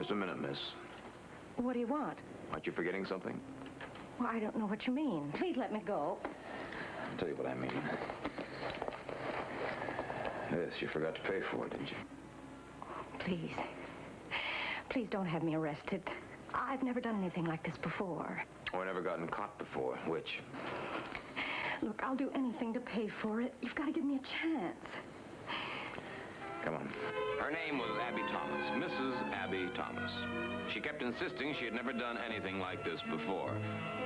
Just a minute, miss. What do you want? Aren't you forgetting something? Well, I don't know what you mean. Please let me go. I'll tell you what I mean. This, you forgot to pay for it, didn't you? Please. Please don't have me arrested. I've never done anything like this before. Or never gotten caught before. Which? Look, I'll do anything to pay for it. You've got to give me a chance. Come on. Her name was Abby Thomas, Mrs. Abby Thomas. She kept insisting she had never done anything like this before.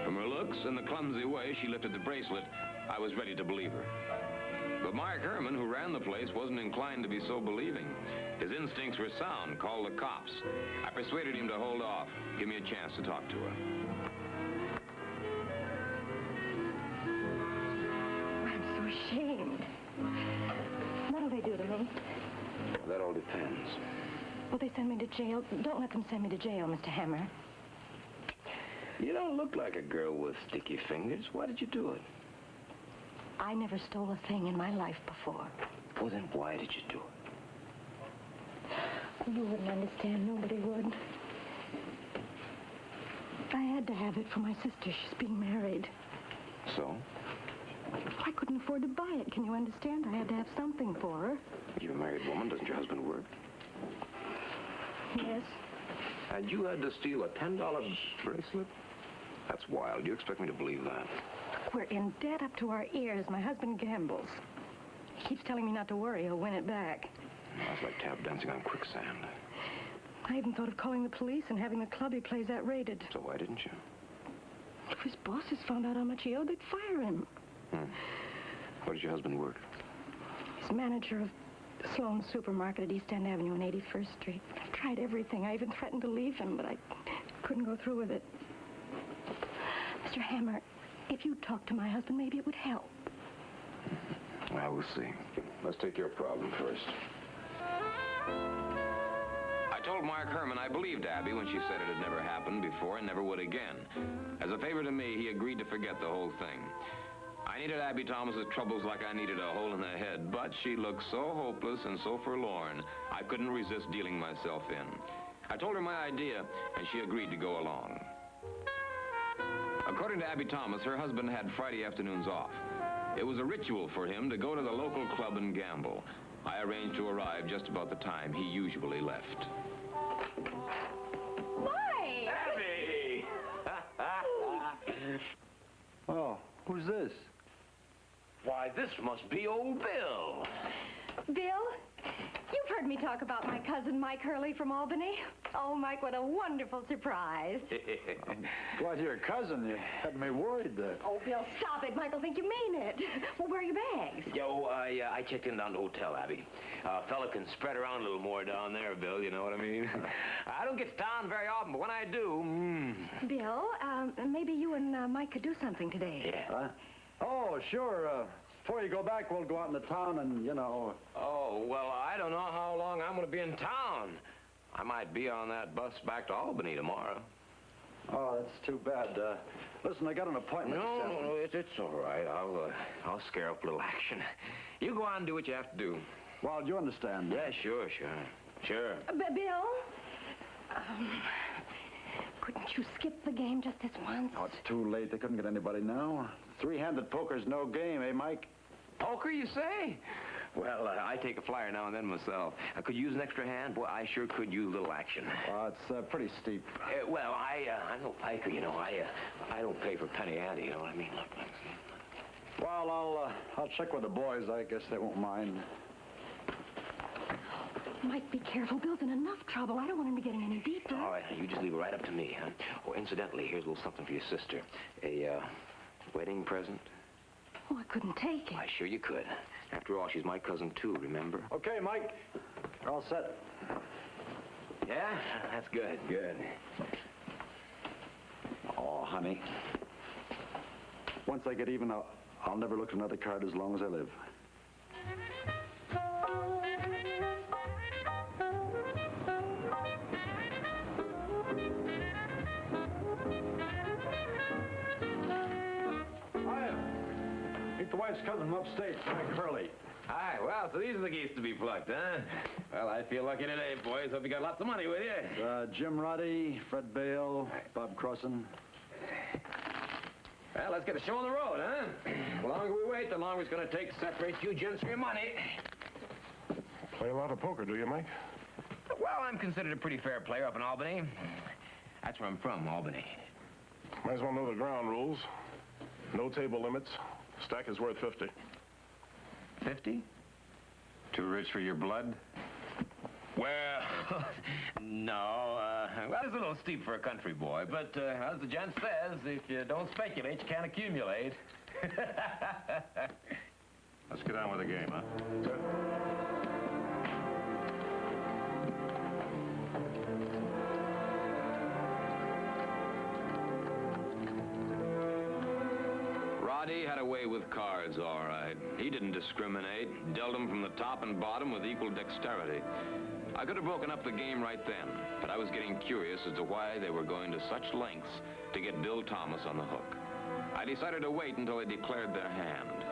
From her looks and the clumsy way she lifted the bracelet, I was ready to believe her. But Mark Herman, who ran the place, wasn't inclined to be so believing. His instincts were sound. Call the cops. I persuaded him to hold off. Give me a chance to talk to her. I'm so ashamed. What'll they do to me? That all depends. Will they send me to jail? Don't let them send me to jail, Mr. Hammer. You don't look like a girl with sticky fingers. Why did you do it? I never stole a thing in my life before. Well, then why did you do it? You wouldn't understand. Nobody would. I had to have it for my sister. She's being married. So? I couldn't afford to buy it. Can you understand? I had to have something for her. You're a married woman. Doesn't your husband work? Yes. And you had to steal a $10 bracelet? That's wild. You expect me to believe that? We're in debt up to our ears. My husband gambles. He keeps telling me not to worry. He'll win it back. That's like tap dancing on quicksand. I even thought of calling the police and having the club he plays at raided. So why didn't you? If his bosses found out how much he owed, they'd fire him. Where does your husband work? He's manager of Sloan's Supermarket at East End Avenue on 81st Street. I've tried everything. I even threatened to leave him, but I couldn't go through with it. Mr. Hammer, if you talk to my husband, maybe it would help. Well, we'll see. Let's take your problem first. I told Mark Herman I believed Abby when she said it had never happened before and never would again. As a favor to me, he agreed to forget the whole thing. I needed Abby Thomas's troubles like I needed a hole in the head, but she looked so hopeless and so forlorn, I couldn't resist dealing myself in. I told her my idea, and she agreed to go along. According to Abby Thomas, her husband had Friday afternoons off. It was a ritual for him to go to the local club and gamble. I arranged to arrive just about the time he usually left. Mike! Abby! Oh, who's this? Why, this must be old Bill. Bill, you've heard me talk about my cousin Mike Hurley from Albany. Oh, Mike, what a wonderful surprise. Glad you're a cousin. You had me worried there. Oh, Bill, stop it. Michael think you mean it. Well, where are your bags? Yo, I checked in down the hotel, Abby. Fella can spread around a little more down there, Bill, you know what I mean? I don't get to town very often, but when I do, Bill, maybe you and Mike could do something today. Yeah. Oh, sure. Before you go back, we'll go out into town and, Oh, well, I don't know how long I'm going to be in town. I might be on that bus back to Albany tomorrow. Oh, that's too bad. Listen, I got an appointment. No, it's all right. I'll scare up a little action. You go on and do what you have to do. Well, do you understand? Yeah, sure. Bill, couldn't you skip the game just this once? Oh, it's too late. They couldn't get anybody now. Three-handed poker's no game, eh, Mike? Poker, you say? Well, I take a flyer now and then myself. I could use an extra hand. Boy, I sure could use a little action. It's pretty steep. Well, I'm no piker, you know. I don't pay for penny ante, you know what I mean? Well, I'll check with the boys. I guess they won't mind. Mike, be careful. Bill's in enough trouble. I don't want him to get in any deeper. All right, you just leave it right up to me, huh? Oh, incidentally, here's a little something for your sister. A wedding present. Oh, I couldn't take it. Why, sure you could. After all, she's my cousin, too, remember? Okay, Mike. You're all set. Yeah? That's good. Oh, honey. Once I get even, I'll never look at another card as long as I live. Meet the wife's cousin from upstate, Mike Hurley. Hi, Well, so these are the geese to be plucked, huh? Well, I feel lucky today, boys. Hope you got lots of money with you. Jim Roddy, Fred Bale, Bob Crossan. Well, let's get the show on the road, huh? The longer we wait, the longer it's going to take to separate you gents from your money. Play a lot of poker, do you, Mike? Well, I'm considered a pretty fair player up in Albany. That's where I'm from, Albany. Might as well know the ground rules. No table limits. Stack is worth 50. 50? Too rich for your blood? Well, no. Well, it's a little steep for a country boy, but as the gent says, if you don't speculate, you can't accumulate. Let's get on with the game, huh? Roddy had a way with cards, all right. He didn't discriminate, dealt them from the top and bottom with equal dexterity. I could have broken up the game right then, but I was getting curious as to why they were going to such lengths to get Bill Thomas on the hook. I decided to wait until they declared their hand.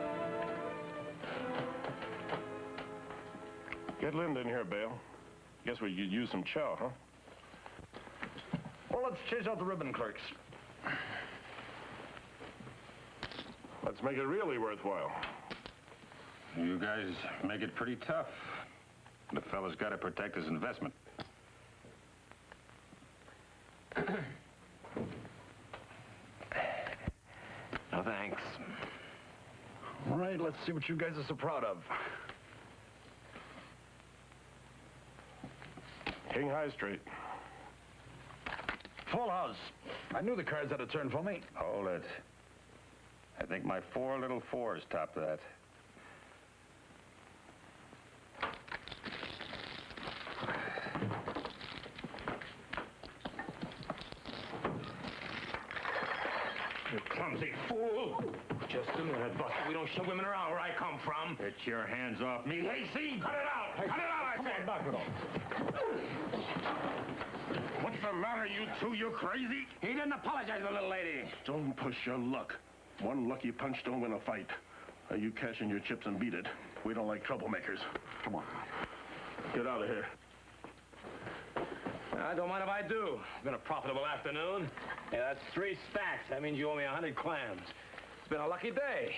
Get Linda in here, Bale. Guess we could use some chow, huh? Well, let's chase out the ribbon clerks. Let's make it really worthwhile. You guys make it pretty tough. The fella's got to protect his investment. No, thanks. All right, let's see what you guys are so proud of. King High Straight. Full house. I knew the cards had a turn for me. Hold it. I think my 4 little 4s top that. You clumsy fool. Just a minute, Buster. We don't shove women around where I come from. Get your hands off me. Hey, see? Cut it out. Cut it out, I said. Back it off. What's the matter, you two? You crazy? He didn't apologize to the little lady. Don't push your luck. One lucky punch don't win a fight. You cash in your chips and beat it. We don't like troublemakers. Come on. Get out of here. I don't mind if I do. It's been a profitable afternoon. Yeah, that's 3 stacks. That means you owe me 100 clams. It's been a lucky day.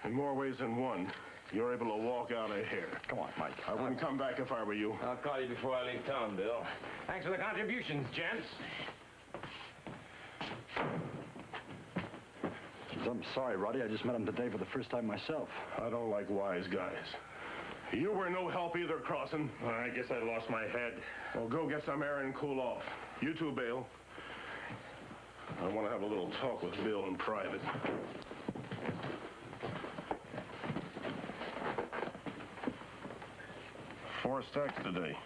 In more ways than one, you're able to walk out of here. Come on, Mike. I wouldn't come back if I were you. I'll call you before I leave town, Bill. Thanks for the contributions, gents. I'm sorry, Roddy. I just met him today for the first time myself. I don't like wise guys. You were no help either, Crossan. I guess I lost my head. Well, go get some air and cool off. You too, Bale. I want to have a little talk with Bill in private. Four stacks today.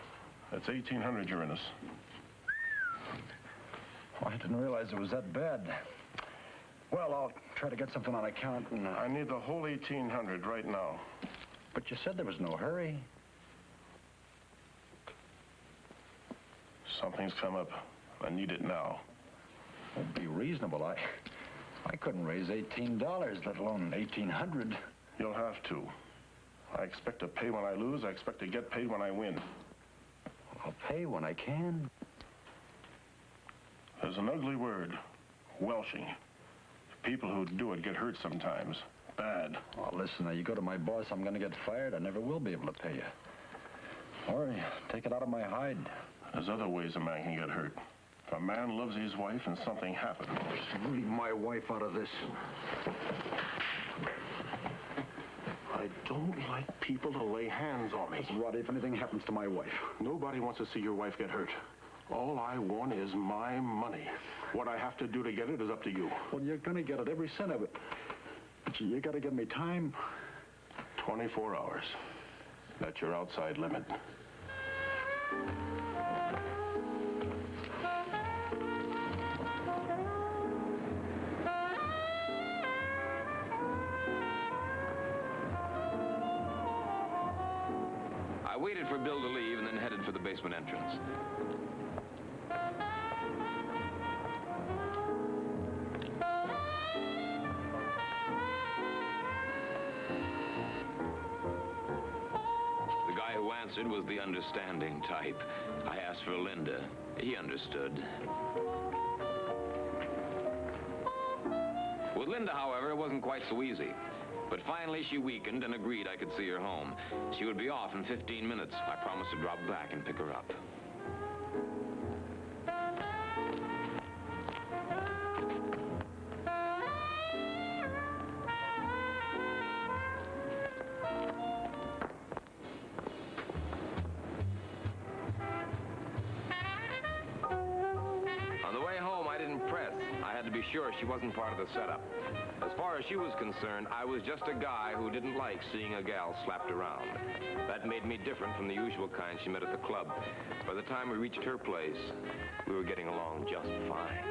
That's 1,800 you're in us. Oh, I didn't realize it was that bad. Well, I'll try to get something on account and... I need the whole 1,800 right now. But you said there was no hurry. Something's come up. I need it now. Well, be reasonable. I couldn't raise $18, let alone 1,800. You'll have to. I expect to pay when I lose. I expect to get paid when I win. I'll pay when I can. There's an ugly word. Welshing. People who do it get hurt sometimes. Bad. Oh, listen, now, you go to my boss, I'm going to get fired. I never will be able to pay you. Or take it out of my hide. There's other ways a man can get hurt. If a man loves his wife and something happens. Leave my wife out of this. I don't like people to lay hands on me. Listen, Roddy, if anything happens to my wife... Nobody wants to see your wife get hurt. All I want is my money. What I have to do to get it is up to you. Well, you're going to get it, every cent of it. But you got to give me time. 24 hours. That's your outside limit. I waited for Bill to leave and then headed for the basement entrance. who answered was the understanding type. I asked for Linda. He understood. With Linda, however, it wasn't quite so easy. But finally, she weakened and agreed I could see her home. She would be off in 15 minutes. I promised to drop back and pick her up. On the way home, I didn't press. I had to be sure she wasn't part of the setup. As far as she was concerned, I was just a guy who didn't like seeing a gal slapped around. That made me different from the usual kind she met at the club. By the time we reached her place, we were getting along just fine.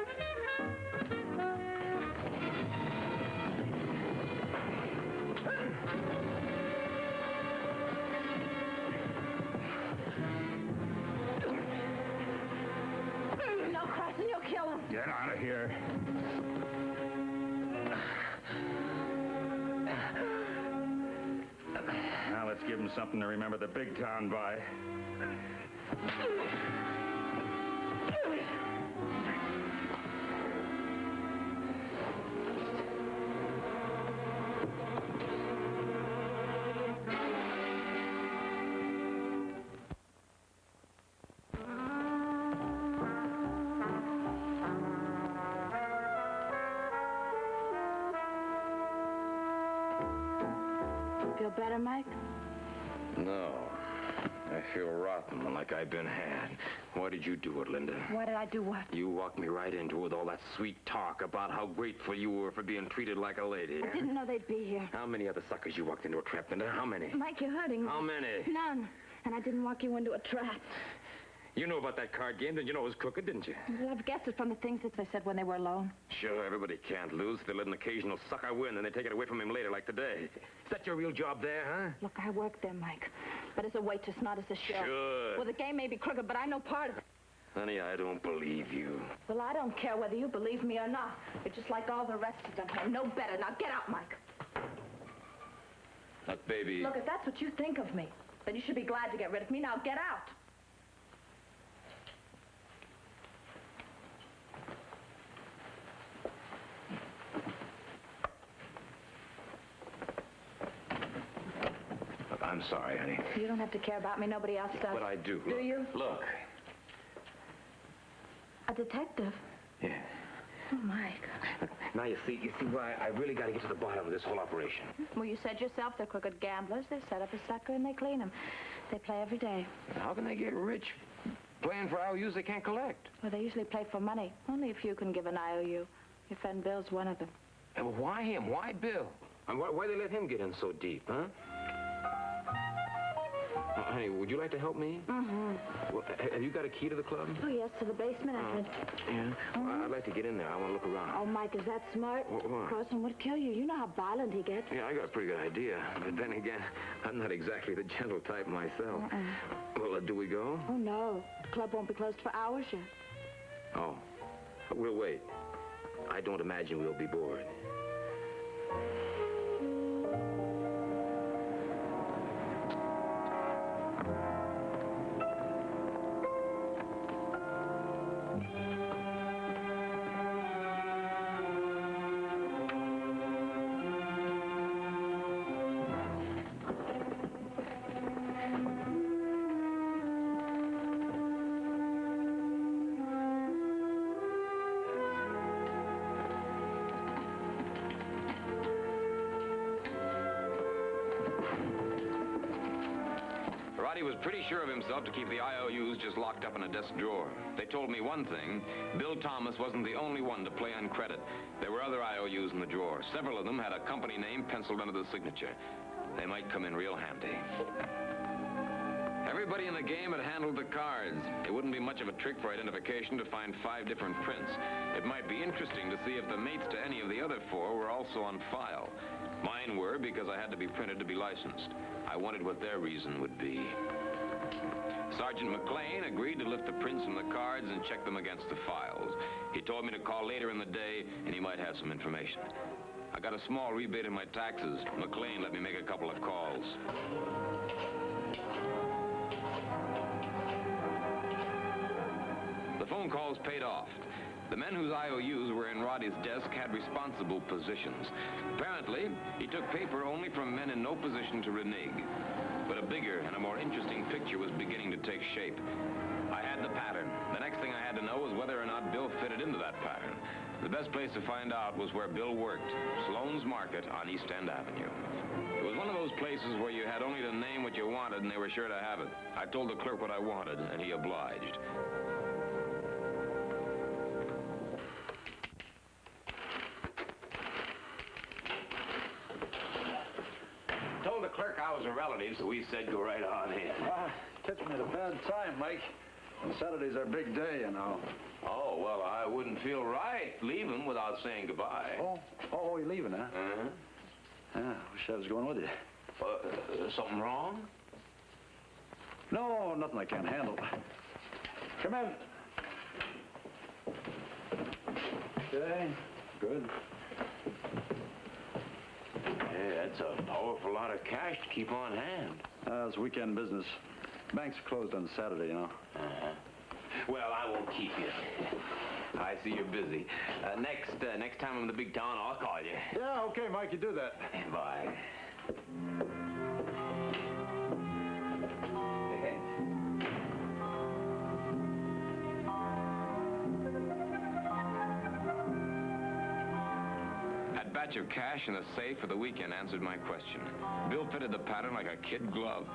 No, Carson, you'll kill him. Get out of here. Now let's give him something to remember the big town by. Feel better, Mike? No. I feel rotten, like I've been had. Why did you do it, Linda? Why did I do what? You walked me right into it with all that sweet talk about how grateful you were for being treated like a lady. I didn't know they'd be here. How many other suckers you walked into a trap, Linda? How many? Mike, you're hurting me. How many? None. And I didn't walk you into a trap. You knew about that card game, didn't you know it was crooked, didn't you? Well, I've guessed it from the things that they said when they were alone. Sure, everybody can't lose. They let an occasional sucker win, then they take it away from him later, like today. Is that your real job there, huh? Look, I work there, Mike. But as a waitress, not as a chef. Sure. Well, the game may be crooked, but I know part of it. Honey, I don't believe you. Well, I don't care whether you believe me or not. You're just like all the rest of them here. No better. Now get out, Mike. Look, baby. Look, if that's what you think of me, then you should be glad to get rid of me. Now get out. Look, I'm sorry, honey. You don't have to care about me. Nobody else does. But I do. Do Look. you? Look. A detective? Yeah. Oh, Mike. Now, you see why I really got to get to the bottom of this whole operation. Well, you said yourself they're crooked gamblers. They set up a sucker and they clean him. They play every day. How can they get rich playing for IOUs they can't collect? Well, they usually play for money. Only a few can give an IOU. Your friend Bill's one of them. And why him? Why Bill? And why they let him get in so deep, huh? Honey, would you like to help me? Mm-hmm. Well, have you got a key to the club? Oh, yes, to the basement entrance. Yeah? Well, I'd like to get in there. I want to look around. Oh, Mike, is that smart? What? Carson would kill you. You know how violent he gets. Yeah, I got a pretty good idea. But then again, I'm not exactly the gentle type myself. Well, do we go? Oh, no. The club won't be closed for hours yet. Oh. We'll wait. I don't imagine we'll be bored. Roddy was pretty sure of himself to keep the IOUs just locked up in a desk drawer. They told me one thing. Bill Thomas wasn't the only one to play on credit. There were other IOUs in the drawer. Several of them had a company name penciled under the signature. They might come in real handy. Everybody in the game had handled the cards. It wouldn't be much of a trick for identification to find 5 different prints. It might be interesting to see if the mates to any of the other 4 were also on file. Mine were because I had to be printed to be licensed. I wondered what their reason would be. Sergeant McLean agreed to lift the prints from the cards and check them against the files. He told me to call later in the day, and he might have some information. I got a small rebate in my taxes. McLean let me make a couple of calls. phone calls paid off. The men whose IOUs were in Roddy's desk had responsible positions. Apparently, he took paper only from men in no position to renege. But a bigger and a more interesting picture was beginning to take shape. I had the pattern. The next thing I had to know was whether or not Bill fitted into that pattern. The best place to find out was where Bill worked, Sloan's Market on East End Avenue. It was one of those places where you had only to name what you wanted and they were sure to have it. I told the clerk what I wanted, and he obliged. Told the clerk I was a relative, so we said go right on in. Catch me at a bad time, Mike. And Saturday's our big day, you know. Oh, well, I wouldn't feel right leaving without saying goodbye. Oh, you're leaving, huh? Uh-huh. Yeah, wish I was going with you. Something wrong? No, nothing I can't handle. Come in. Okay, good. Hey, that's a powerful lot of cash to keep on hand. It's weekend business. Bank's closed on Saturday, you know. Uh-huh. Well, I won't keep you. I see you're busy. Next time I'm in the big town, I'll call you. Yeah, okay, Mike, you do that. Bye. That batch of cash in the safe for the weekend answered my question. Bill fitted the pattern like a kid glove.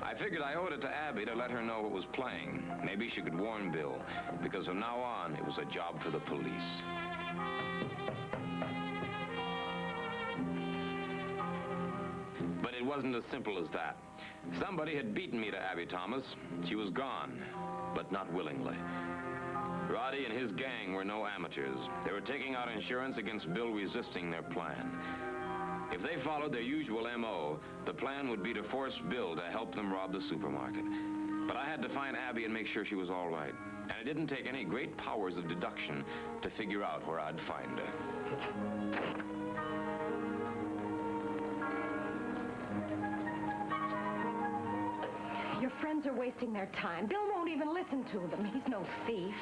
I figured I owed it to Abby to let her know what was playing. Maybe she could warn Bill, because from now on, it was a job for the police. But it wasn't as simple as that. Somebody had beaten me to Abby Thomas. She was gone, but not willingly. Roddy and his gang were no amateurs. They were taking out insurance against Bill resisting their plan. If they followed their usual M.O., the plan would be to force Bill to help them rob the supermarket. But I had to find Abby and make sure she was all right. And it didn't take any great powers of deduction to figure out where I'd find her. Your friends are wasting their time. Bill won't even listen to them. He's no thief.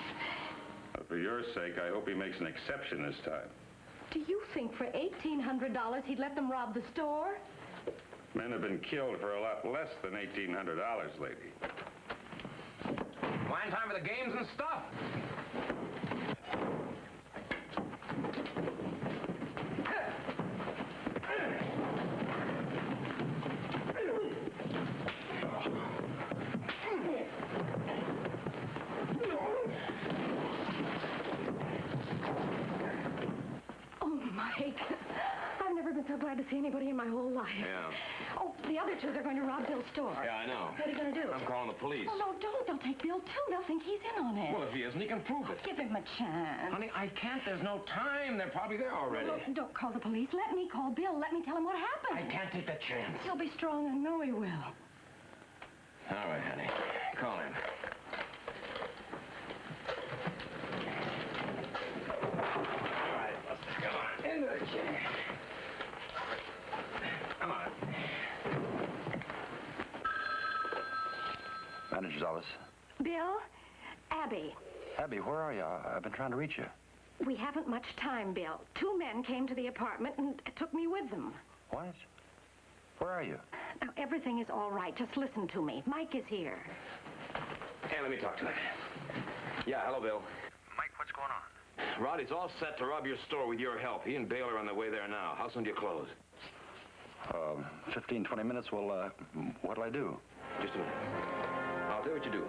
For your sake, I hope he makes an exception this time. Do you think for $1,800 he'd let them rob the store? Men have been killed for a lot less than $1,800 lately. Fine time for the games and stuff. I've never been so glad to see anybody in my whole life. Yeah. Oh, the other two, they're going to rob Bill's store. Yeah, I know. What are you going to do? I'm calling the police. Oh, no, don't. They'll take Bill, too. They'll think he's in on it. Well, if he isn't, he can prove it. Give him a chance. Honey, I can't. There's no time. They're probably there already. Look, don't call the police. Let me call Bill. Let me tell him what happened. I can't take that chance. He'll be strong. I know he will. All right, honey. Call him. All right, Buster. Come on. Into the chair. Come on. Manager's office. Bill? Abby. Abby, where are you? I've been trying to reach you. We haven't much time, Bill. Two men came to the apartment and took me with them. What? Where are you? Now, everything is all right. Just listen to me. Mike is here. Hey, let me talk to him. Yeah, hello, Bill. Mike, what's going on? Roddy's all set to rob your store with your help. He and Bale are on their way there now. How soon do you close? 15, 20 minutes. Well, what'll I do? Just a minute. I'll tell you what you do.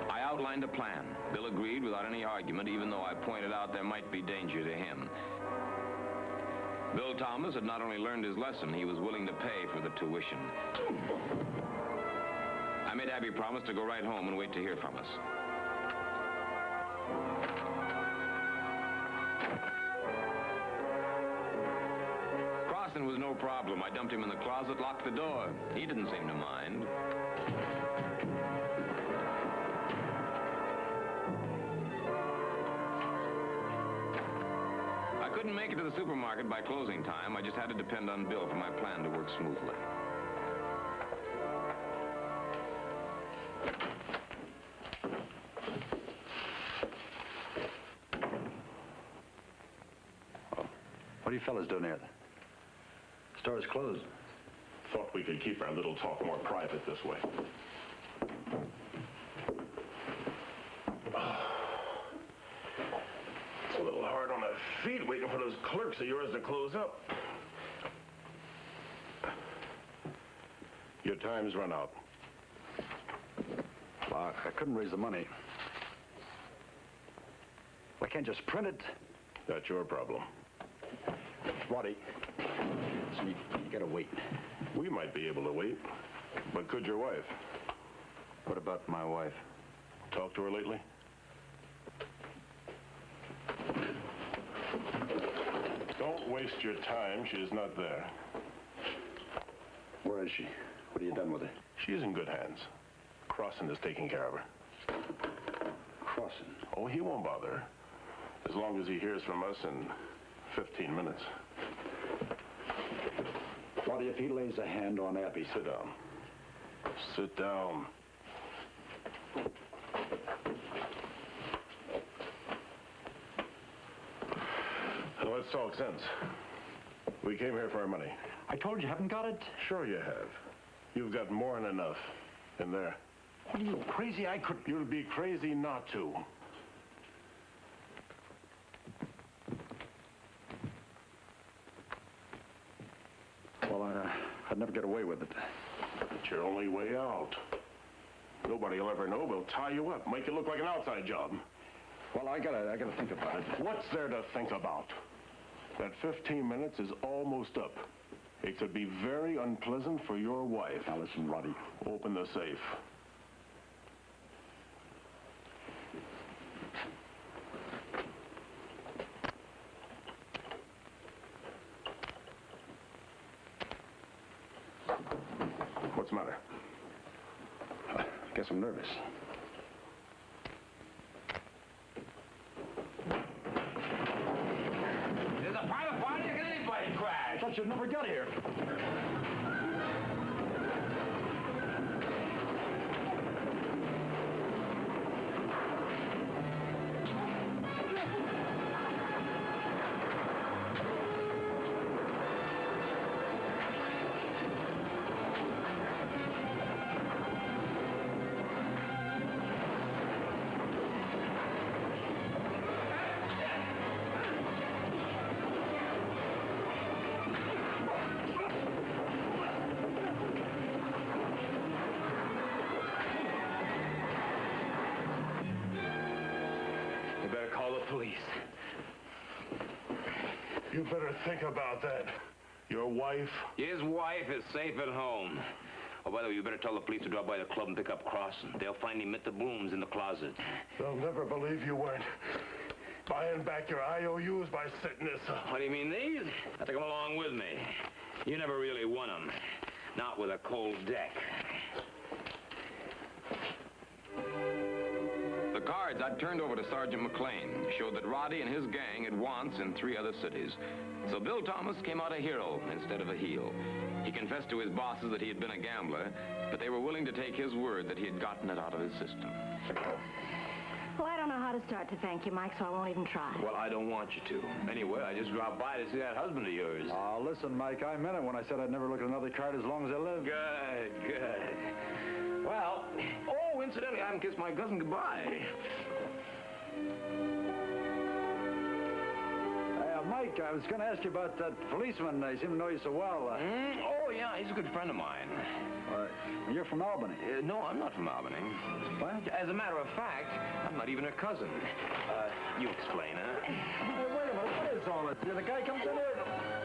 I outlined a plan. Bill agreed without any argument, even though I pointed out there might be danger to him. Bill Thomas had not only learned his lesson, he was willing to pay for the tuition. I made Abby promise to go right home and wait to hear from us. Crossan was no problem. I dumped him in the closet, locked the door. He didn't seem to mind. I couldn't make it to the supermarket by closing time. I just had to depend on Bill for my plan to work smoothly. What are you fellas doing here? The store is closed. Thought we could keep our little talk more private this way. It's a little hard on the feet waiting for those clerks of yours to close up. Your time's run out. Well, I couldn't raise the money. I can't just print it. That's your problem. Roddy, listen, you gotta wait. We might be able to wait, but could your wife? What about my wife? Talked to her lately? Don't waste your time. She's not there. Where is she? What have you done with her? She's in good hands. Crossan is taking care of her. Crossan. Oh, he won't bother her. As long as he hears from us in 15 minutes. Roddy, if he lays a hand on Abby... Sit down. Sit down. Now, let's talk sense. We came here for our money. I told you, haven't got it? Sure you have. You've got more than enough in there. What are you, crazy? I could... You'd be crazy not to. Well, I'd never get away with it. It's your only way out. Nobody will ever know. We'll tie you up, make it look like an outside job. Well, I gotta think about it. What's there to think about? That 15 minutes is almost up. It could be very unpleasant for your wife. Now, listen, Roddy. Open the safe. What's the matter? I guess I'm nervous. There's a private party, or can anybody crash? I thought you'd never got here. Call the police. You better think about that. Your wife? His wife is safe at home. Oh, by the way, you better tell the police to drop by the club and pick up Crossan. They'll find him at the Blooms in the closet. They'll never believe you weren't buying back your IOUs by setting this up. What do you mean, these? I took them along with me. You never really won them. Not with a cold deck. The cards I'd turned over to Sergeant McLean showed that Roddy and his gang had wants in 3 other cities. So Bill Thomas came out a hero instead of a heel. He confessed to his bosses that he had been a gambler, but they were willing to take his word that he had gotten it out of his system. Well, I don't know how to start to thank you, Mike, so I won't even try. Well, I don't want you to. Anyway, I just dropped by to see that husband of yours. Oh, listen, Mike, I meant it when I said I'd never look at another card as long as I live. Good, good. Well, oh, incidentally, I haven't kissed my cousin goodbye. Mike, I was going to ask you about that policeman. I seem to know you so well. Oh, yeah, he's a good friend of mine. You're from Albany. No, I'm not from Albany. What? As a matter of fact, I'm not even her cousin. You explain, huh? Wait a minute, what is all this? The guy comes in here...